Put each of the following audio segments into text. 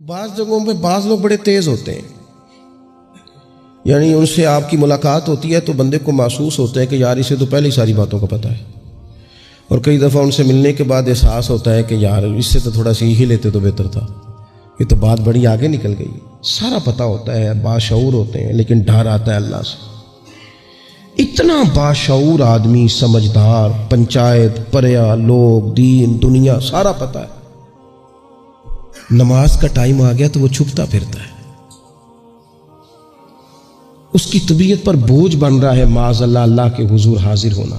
بعض جگہوں پہ بعض لوگ بڑے تیز ہوتے ہیں، یعنی ان سے آپ کی ملاقات ہوتی ہے تو بندے کو محسوس ہوتا ہے کہ یار اسے تو پہلے ہی ساری باتوں کا پتہ ہے، اور کئی دفعہ ان سے ملنے کے بعد احساس ہوتا ہے کہ یار اس سے تو تھوڑا سیکھ ہی لیتے تو بہتر تھا، یہ تو بات بڑی آگے نکل گئی۔ سارا پتہ ہوتا ہے، باشعور ہوتے ہیں، لیکن ڈر آتا ہے اللہ سے۔ اتنا باشعور آدمی، سمجھدار، پنچایت، پریا، لوگ، دین، دنیا سارا پتہ ہے، نماز کا ٹائم آ گیا تو وہ چھپتا پھرتا ہے، اس کی طبیعت پر بوجھ بن رہا ہے معاذ اللہ اللہ کے حضور حاضر ہونا،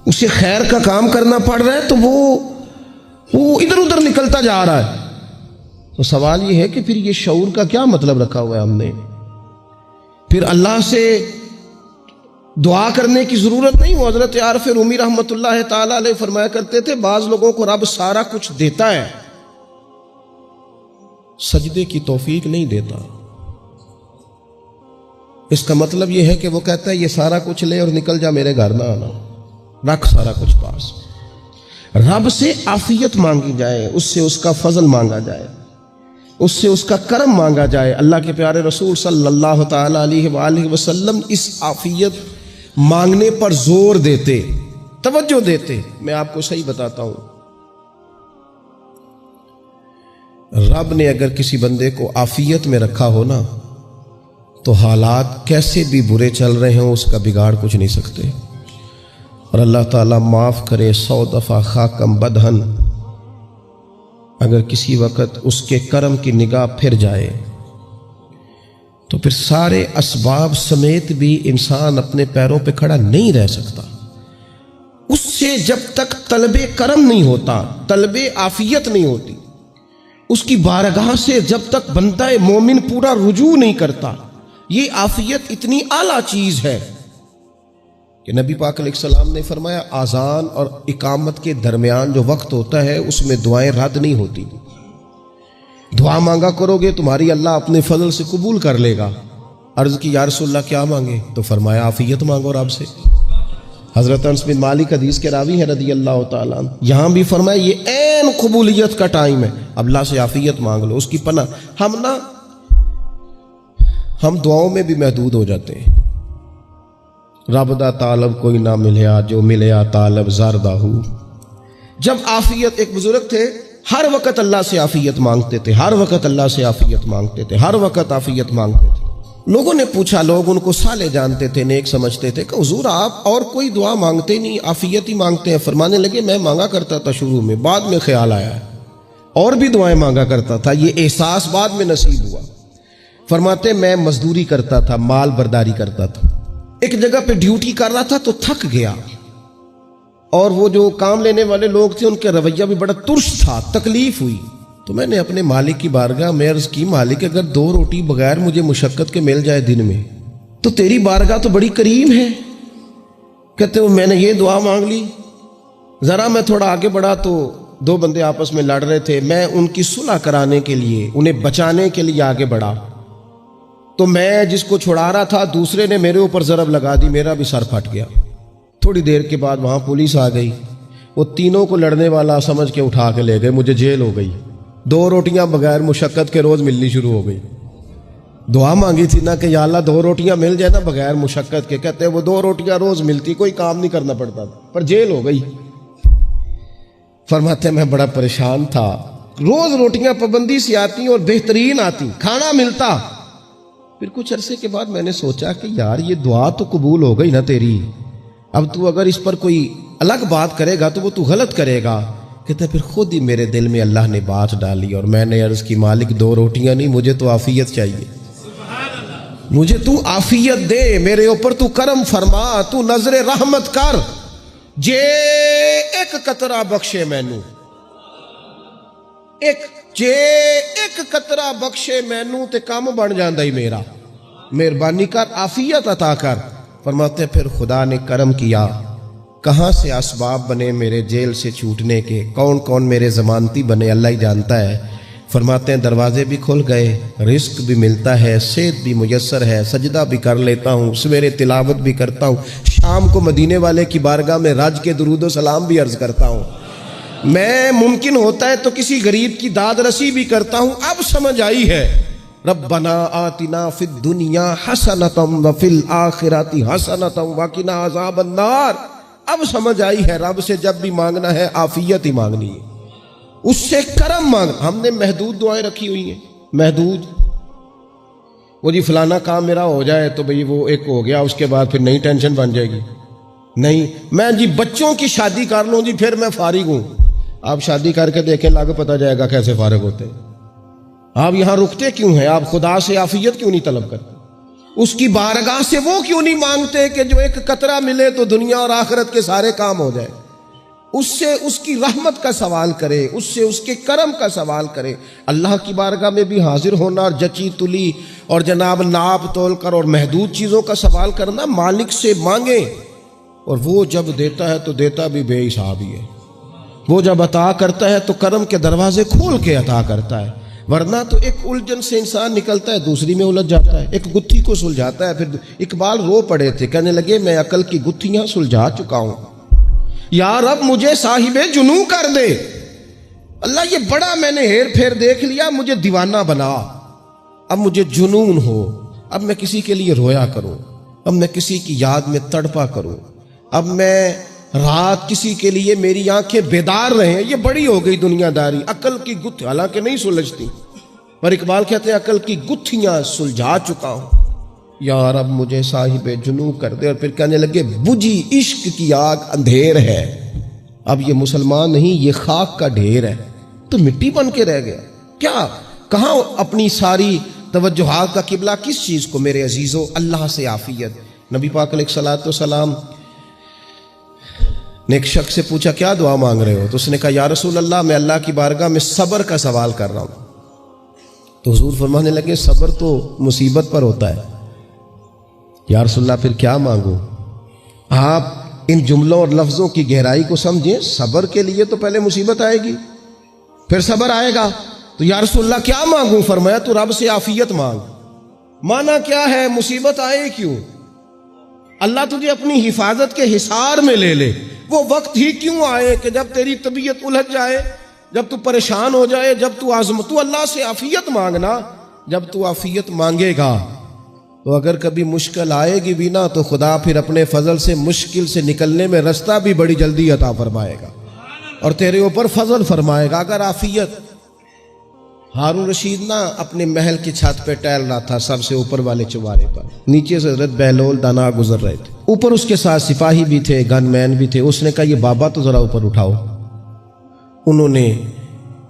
اسے خیر کا کام کرنا پڑ رہا ہے تو وہ ادھر ادھر نکلتا جا رہا ہے۔ تو سوال یہ ہے کہ پھر یہ شعور کا کیا مطلب رکھا ہوا ہے ہم نے؟ پھر اللہ سے دعا کرنے کی ضرورت نہیں۔ وہ حضرت عارف رومی رحمۃ اللہ تعالی علیہ فرمایا کرتے تھے بعض لوگوں کو رب سارا کچھ دیتا ہے، سجدے کی توفیق نہیں دیتا۔ اس کا مطلب یہ ہے کہ وہ کہتا ہے یہ سارا کچھ لے اور نکل جا، میرے گھر نہ آنا، رکھ سارا کچھ پاس۔ رب سے عافیت مانگی جائے، اس سے اس کا فضل مانگا جائے، اس سے اس کا کرم مانگا جائے۔ اللہ کے پیارے رسول صلی اللہ تعالی علیہ وآلہ وسلم اس عافیت مانگنے پر زور دیتے، توجہ دیتے۔ میں آپ کو صحیح بتاتا ہوں، رب نے اگر کسی بندے کو عافیت میں رکھا ہو نا تو حالات کیسے بھی برے چل رہے ہوں اس کا بگاڑ کچھ نہیں سکتے۔ اور اللہ تعالیٰ معاف کرے، 100 دفعہ خاکم بدہن اگر کسی وقت اس کے کرم کی نگاہ پھر جائے تو پھر سارے اسباب سمیت بھی انسان اپنے پیروں پہ کھڑا نہیں رہ سکتا۔ اس سے جب تک طلب کرم نہیں ہوتا، طلب عافیت نہیں ہوتی، اس کی بارگاہ سے جب تک بندہ مومن پورا رجوع نہیں کرتا، یہ عافیت اتنی اعلیٰ چیز ہے کہ نبی پاک علیہ السلام نے فرمایا اذان اور اقامت کے درمیان جو وقت ہوتا ہے اس میں دعائیں رد نہیں ہوتی۔ دعا مانگا کرو گے تمہاری اللہ اپنے فضل سے قبول کر لے گا۔ عرض کی یا رسول اللہ کیا مانگے؟ تو فرمایا عافیت مانگو رب سے۔ حضرت انس بن مالک حدیث کے راوی ہے رضی اللہ تعالیٰ عنہ، یہاں بھی فرمایا یہ عین قبولیت کا ٹائم ہے، اب اللہ سے عافیت مانگ لو، اس کی پناہ۔ ہم دعاؤں میں بھی محدود ہو جاتے ہیں۔ رب دا طالب کوئی نہ ملیا، جو ملیا طالب زردہ ہو۔ جب عافیت، ایک بزرگ تھے ہر وقت اللہ سے عافیت مانگتے تھے، ہر وقت اللہ سے عافیت مانگتے تھے، ہر وقت عافیت مانگتے تھے۔ لوگوں نے پوچھا، لوگ ان کو صالح جانتے تھے، نیک سمجھتے تھے، کہ حضور آپ اور کوئی دعا مانگتے نہیں، عافیت ہی مانگتے ہیں۔ فرمانے لگے میں مانگا کرتا تھا شروع میں، بعد میں خیال آیا ہے اور بھی دعائیں مانگا کرتا تھا، یہ احساس بعد میں نصیب ہوا۔ فرماتے میں مزدوری کرتا تھا، مال برداری کرتا تھا، ایک جگہ پہ ڈیوٹی کر رہا تھا تو تھک گیا، اور وہ جو کام لینے والے لوگ تھے ان کے رویہ بھی بڑا ترش تھا، تکلیف ہوئی۔ تو میں نے اپنے مالک کی بارگاہ میں عرض کی، مالک اگر 2 روٹی بغیر مجھے مشقت کے مل جائے دن میں تو تیری بارگاہ تو بڑی کریم ہے۔ کہتے ہو میں نے یہ دعا مانگ لی، ذرا میں تھوڑا آگے بڑھا تو 2 بندے آپس میں لڑ رہے تھے، میں ان کی صلح کرانے کے لیے، انہیں بچانے کے لیے آگے بڑھا تو میں جس کو چھڑا رہا تھا دوسرے نے میرے اوپر ضرب لگا دی، میرا بھی سر پھٹ گیا۔ تھوڑی دیر کے بعد وہاں پولیس آ گئی، وہ تینوں کو لڑنے والا سمجھ کے اٹھا کے لے گئے، مجھے جیل ہو گئی۔ 2 روٹیاں بغیر مشقت کے روز ملنی شروع ہو گئی۔ دعا مانگی تھی نا کہ یا اللہ 2 روٹیاں مل جائے نا بغیر مشقت کے، کہتے ہیں وہ 2 روٹیاں روز ملتی، کوئی کام نہیں کرنا پڑتا تھا، پر جیل ہو گئی۔ فرماتے میں بڑا پریشان تھا، روز روٹیاں پابندی سے آتی اور بہترین آتی، کھانا ملتا۔ پھر کچھ عرصے کے بعد میں نے سوچا کہ یار یہ دعا تو قبول ہو گئی نا تیری، اب تو اگر اس پر کوئی الگ بات کرے گا تو وہ تو غلط کرے گا۔ کہتے پھر خود ہی میرے دل میں اللہ نے بات ڈالی اور میں نے عرض کی مالک 2 روٹیاں نہیں، مجھے تو عافیت چاہیے، مجھے تو عافیت دے، میرے اوپر تو کرم فرما، تو نظر رحمت کر، جے ایک قطرہ بخشے مینوں، جے ایک قطرہ بخشے مینوں تے کام بن جاندا ہی میرا، مہربانی کر عافیت عطا کر۔ فرماتے پھر خدا نے کرم کیا، کہاں سے اسباب بنے میرے جیل سے چھوٹنے کے، کون کون میرے ضمانتی بنے اللہ ہی جانتا ہے۔ فرماتے ہیں دروازے بھی کھل گئے، رزق بھی ملتا ہے، صحت بھی میسر ہے، سجدہ بھی کر لیتا ہوں، سویرے تلاوت بھی کرتا ہوں، شام کو مدینے والے کی بارگاہ میں رج کے درود و سلام بھی عرض کرتا ہوں۔ میں ممکن ہوتا ہے تو کسی غریب کی داد رسی بھی کرتا ہوں. اب سمجھ آئی ہے. ربنا آتنا فی الدنیا حسنۃ وفی الآخرۃ حسنۃ وقنا عذاب النار. اب سمجھ آئی ہے رب سے جب بھی مانگنا ہے عافیت ہی مانگنی ہے, اس سے کرم مانگ. ہم نے محدود دعائیں رکھی ہوئی ہیں, محدود. وہ جی فلانا کام میرا ہو جائے تو بھئی وہ ایک ہو گیا, اس کے بعد پھر نئی ٹینشن بن جائے گی. نہیں, میں جی بچوں کی شادی کر لوں جی پھر میں فارغ ہوں. آپ شادی کر کے دیکھیں, لاگو پتہ جائے گا کیسے فارغ ہوتے ہیں. آپ یہاں رکتے کیوں ہیں؟ آپ خدا سے عافیت کیوں نہیں طلب کرتے؟ اس کی بارگاہ سے وہ کیوں نہیں مانگتے کہ جو ایک قطرہ ملے تو دنیا اور آخرت کے سارے کام ہو جائے؟ اس سے اس کی رحمت کا سوال کرے, اس سے اس کے کرم کا سوال کرے. اللہ کی بارگاہ میں بھی حاضر ہونا اور جچی تلی اور جناب ناپ تول کر اور محدود چیزوں کا سوال کرنا, مالک سے مانگیں. اور وہ جب دیتا ہے تو دیتا بھی بے حساب ہی ہے. وہ جب عطا کرتا ہے تو کرم کے دروازے کھول کے عطا کرتا ہے, ورنہ تو ایک الجھن سے انسان نکلتا ہے دوسری میں الجھ جاتا ہے. ایک گتھی کو سلجھاتا ہے. پھر اقبال رو پڑے تھے, کہنے لگے میں عقل کی گتھیاں سلجھا چکا ہوں, یا رب مجھے صاحب جنوں کر دے. اللہ یہ بڑا میں نے ہیر پھیر دیکھ لیا, مجھے دیوانہ بنا. اب مجھے جنون ہو, اب میں کسی کے لیے رویا کروں, اب میں کسی کی یاد میں تڑپا کروں, اب میں رات کسی کے لیے میری آنکھیں بیدار رہیں. یہ بڑی ہو گئی دنیا داری. عقل کی گتھی حالانکہ نہیں سلجھتی, پر اقبال کہتے ہیں عقل کی گتھیاں سلجھا چکا ہوں, یا رب مجھے صاحب جنوں کر دے. اور پھر کہنے لگے بجھی عشق کی آگ اندھیر ہے, اب یہ مسلمان نہیں یہ خاک کا ڈھیر ہے. تو مٹی بن کے رہ گیا کیا؟ کہاں اپنی ساری توجہات کا قبلہ کس چیز کو؟ میرے عزیزو, اللہ سے عافیت. نبی پاک علیہ الصلوۃ والسلام نے ایک شخص سے پوچھا کیا دعا مانگ رہے ہو؟ تو اس نے کہا یا رسول اللہ میں اللہ کی بارگاہ میں صبر کا سوال کر رہا ہوں. تو حضور فرمانے لگے صبر تو مصیبت پر ہوتا ہے. یا رسول اللہ پھر کیا مانگوں؟ آپ ان جملوں اور لفظوں کی گہرائی کو سمجھیں. صبر کے لیے تو پہلے مصیبت آئے گی, پھر صبر آئے گا. تو یا رسول اللہ کیا مانگوں؟ فرمایا تو رب سے عافیت مانگ. مانا کیا ہے؟ مصیبت آئے کیوں؟ اللہ تجھے اپنی حفاظت کے حصار میں لے لے. وہ وقت ہی کیوں آئے کہ جب تیری طبیعت الجھ جائے, جب تو پریشان ہو جائے, جب تو اللہ سے عافیت مانگنا. جب تو عافیت مانگے گا تو اگر کبھی مشکل آئے گی بھی نہ تو خدا پھر اپنے فضل سے مشکل سے نکلنے میں رستہ بھی بڑی جلدی عطا فرمائے گا اور تیرے اوپر فضل فرمائے گا. اگر عافیت, ہارون رشید نا اپنے محل کی چھت پہ ٹہل رہا تھا سب سے اوپر والے چوارے پر, نیچے سے حضرت بہلول دانا گزر رہے تھے, اوپر اس کے ساتھ سپاہی بھی تھے, گن مین بھی تھے. اس نے کہا یہ بابا تو ذرا اوپر اٹھاؤ. انہوں نے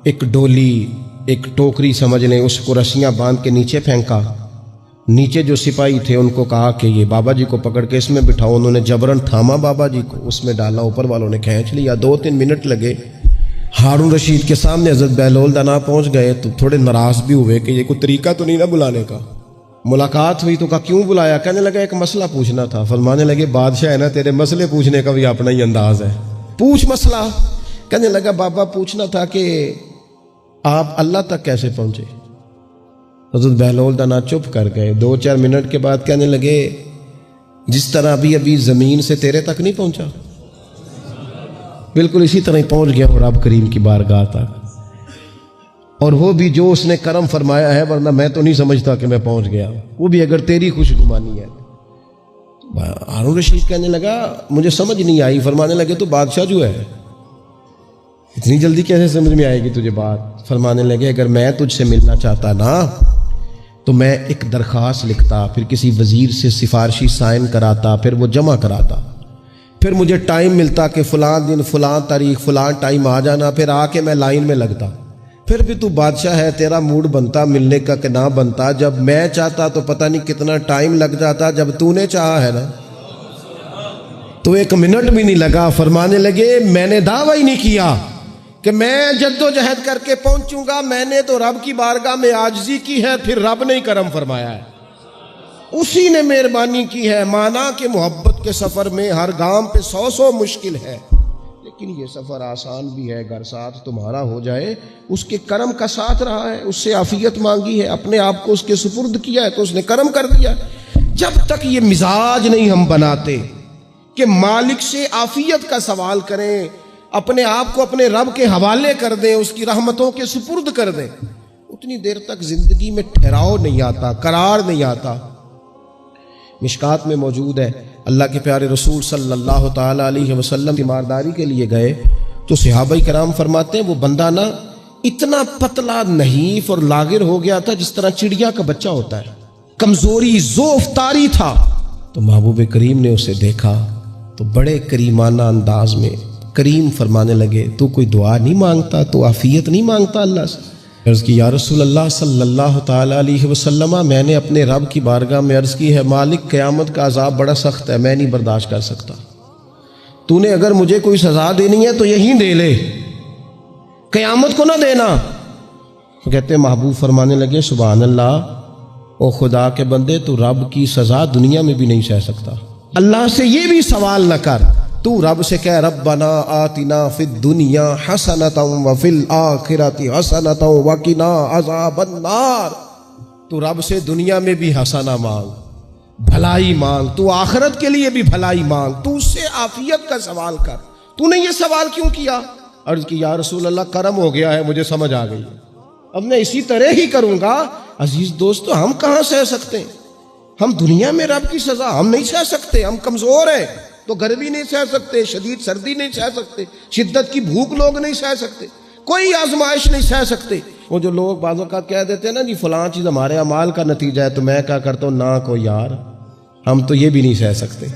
ایک ڈولی, ایک ٹوکری سمجھ لیں, اس کو رسیاں باندھ کے نیچے پھینکا. نیچے جو سپاہی تھے ان کو کہا کہ یہ بابا جی کو پکڑ کے اس میں بٹھاؤ. انہوں نے جبرن تھاما بابا جی کو, اس میں ڈالا, اوپر والوں نے کھینچ لیا. 2-3 منٹ لگے. ہارون رشید کے سامنے حضرت بہلول دانا پہنچ گئے تو تھوڑے ناراض بھی ہوئے کہ یہ کوئی طریقہ تو نہیں نہ بلانے کا. ملاقات ہوئی تو کہا کیوں بلایا؟ کہنے لگا ایک مسئلہ پوچھنا تھا. فرمانے لگے بادشاہ ہے نا, تیرے مسئلے پوچھنے کا بھی اپنا ہی انداز ہے, پوچھ مسئلہ. کہنے لگا بابا پوچھنا تھا کہ آپ اللہ تک کیسے پہنچے؟ حضرت بہلول دانا چپ کر گئے. 2-4 منٹ کے بعد کہنے لگے جس طرح ابھی زمین سے تیرے تک نہیں پہنچا, بالکل اسی طرح ہی پہنچ گیا اور رب کریم کی بارگاہ تک. اور وہ بھی جو اس نے کرم فرمایا ہے, ورنہ میں تو نہیں سمجھتا کہ میں پہنچ گیا, وہ بھی اگر تیری خوش گمانی ہے. ہارون رشید کہنے لگا مجھے سمجھ نہیں آئی. فرمانے لگے تو بادشاہ جو ہے اتنی جلدی کیسے سمجھ میں آئے گی تجھے بات؟ فرمانے لگے اگر میں تجھ سے ملنا چاہتا نا تو میں ایک درخواست لکھتا, پھر کسی وزیر سے سفارشی سائن کراتا, پھر وہ جمع کراتا, پھر مجھے ٹائم ملتا کہ فلاں دن فلاں تاریخ فلاں ٹائم آ جانا, پھر آ کے میں لائن میں لگتا. پھر بھی تو بادشاہ ہے, تیرا موڈ بنتا ملنے کا کہ نہ بنتا. جب میں چاہتا تو پتہ نہیں کتنا ٹائم لگ جاتا, جب تو نے چاہا ہے نا تو 1 منٹ بھی نہیں لگا. فرمانے لگے میں نے دعویٰ ہی نہیں کیا کہ میں جد و جہد کر کے پہنچوں گا, میں نے تو رب کی بارگاہ میں عاجزی کی ہے, پھر رب نے ہی کرم فرمایا ہے, اسی نے مہربانی کی ہے. مانا کہ محبت کے سفر میں ہر گام پہ 100 مشکل ہے, لیکن یہ سفر آسان بھی ہے. اگر ساتھ تمہارا ہو جائے, اس کے کرم کا ساتھ رہا ہے, اس سے عافیت مانگی ہے, اپنے آپ کو اس کے سپرد کیا ہے تو اس نے کرم کر دیا. جب تک یہ مزاج نہیں ہم بناتے کہ مالک سے عافیت کا سوال کریں, اپنے آپ کو اپنے رب کے حوالے کر دیں، اس کی رحمتوں کے سپرد کر دیں، اتنی دیر تک زندگی میں ٹھہراؤ نہیں آتا، قرار نہیں آتا۔ مشکات میں موجود ہے، اللہ کے پیارے رسول صلی اللہ تعالی علیہ وسلم تیمارداری کے لیے گئے تو صحابہ کرام فرماتے ہیں وہ بندہ نا اتنا پتلا نحیف اور لاغر ہو گیا تھا جس طرح چڑیا کا بچہ ہوتا ہے، کمزوری ضعف طاری تھا۔ تو محبوب کریم نے اسے دیکھا تو بڑے کریمانہ انداز میں کریم فرمانے لگے، تو کوئی دعا نہیں مانگتا، تو عافیت نہیں مانگتا اللہ سے؟ عرض کی یا رسول اللہ صلی اللہ تعالی علیہ وسلم، میں نے اپنے رب کی بارگاہ میں عرض کی ہے مالک قیامت کا عذاب بڑا سخت ہے، میں نہیں برداشت کر سکتا، تو نے اگر مجھے کوئی سزا دینی ہے تو یہی دے لے، قیامت کو نہ دینا۔ کہتے ہیں محبوب فرمانے لگے سبحان اللہ، او خدا کے بندے تو رب کی سزا دنیا میں بھی نہیں سہ سکتا، اللہ سے یہ بھی سوال نہ کر، تو رب سے کہہ ربنا آتنا فی الدنیا حسنۃ وفی الآخرۃ حسنۃ وقنا عذاب النار۔ تو رب سے دنیا میں بھی حسنہ مانگ، بھلائی مانگ، تو آخرت کے لیے بھی بھلائی مانگ، تو اس سے عافیت کا سوال کر۔ تو نے یہ سوال کیوں کیا؟ عرض کی یا رسول اللہ کرم ہو گیا ہے، مجھے سمجھ آ گئی، اب میں اسی طرح ہی کروں گا۔ عزیز دوستو، ہم کہاں سہ سکتے ہیں؟ ہم دنیا میں رب کی سزا ہم نہیں سہ سکتے، ہم کمزور ہیں، تو گرمی نہیں سہ سکتے، شدید سردی نہیں سہ سکتے، شدت کی بھوک لوگ نہیں سہ سکتے، کوئی آزمائش نہیں سہ سکتے۔ وہ جو لوگ بعض اوقات کہہ دیتے ہیں نا جی فلاں چیز ہمارے اعمال کا نتیجہ ہے، تو میں کیا کرتا ہوں، نہ کو یار ہم تو یہ بھی نہیں سہ سکتے،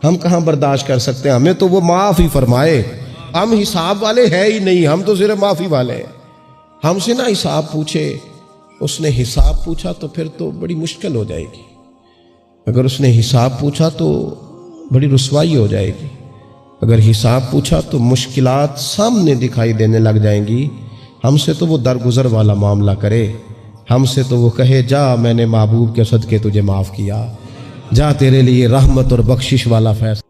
ہم کہاں برداشت کر سکتے ہیں، ہمیں تو وہ معاف ہی فرمائے، ہم حساب والے ہے ہی نہیں، ہم تو صرف معافی والے ہیں۔ ہم سے نہ حساب پوچھے، اس نے حساب پوچھا تو پھر تو بڑی مشکل ہو جائے گی، اگر اس نے حساب پوچھا تو بڑی رسوائی ہو جائے گی، اگر حساب پوچھا تو مشکلات سامنے دکھائی دینے لگ جائیں گی۔ ہم سے تو وہ درگزر والا معاملہ کرے، ہم سے تو وہ کہے جا میں نے محبوب کے صدقے تجھے معاف کیا، جا تیرے لیے رحمت اور بخشش والا فیصلہ